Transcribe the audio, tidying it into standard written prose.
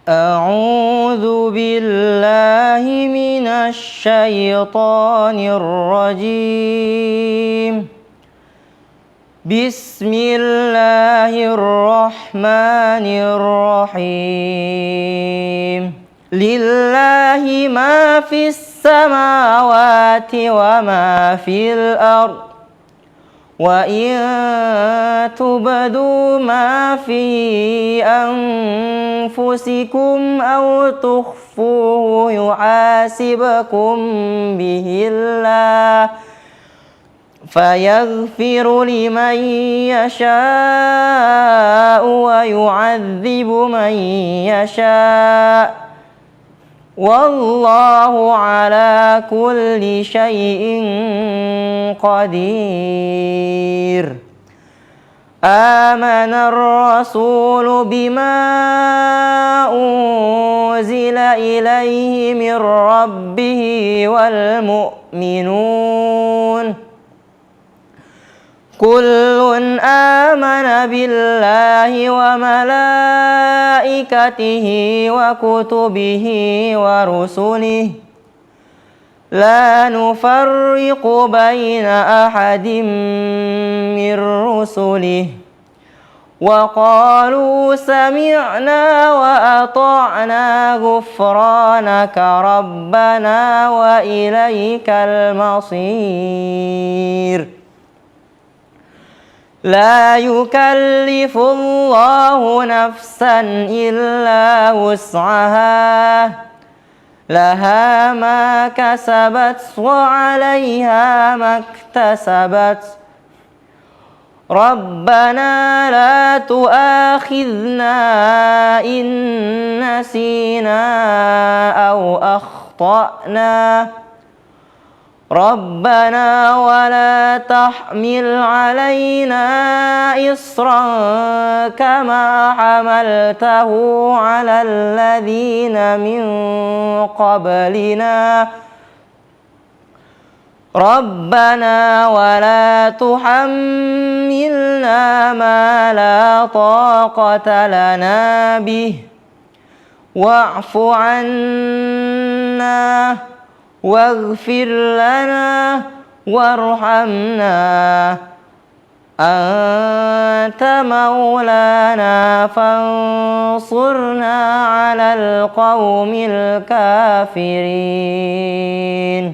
أعوذ بالله من الشيطان الرجيم. بسم الله الرحمن الرحيم. لله ما في السماوات وما في الأرض، وإن تبدوا ما في أنفسكم أو تخفوه يحاسبكم به الله، فيغفر لمن يشاء ويعذب من يشاء، والله على كل شيء قدير. آمن الرسول بما أنزل إليه من ربه والمؤمنون كل آمن بالله وملائكته وكتبه ورسله لا نفرق بين أحد من رسله، وقالوا سمعنا وأطعنا غفرانك ربنا وإليك المصير. لا يكلف الله نفسا إلا وسعها، لها ما كسبت وعليها ما اكتسبت. ربنا لا تؤاخذنا إن نسينا أو أخطأنا. ربنا ولا تحمل علينا إصرا كما حملته على الذين من قبلنا. ربنا ولا تحملنا ما لا طاقة لنا به، واعف عنا واغفر لنا وارحمنا، أنت مولانا فانصرنا على القوم الكافرين.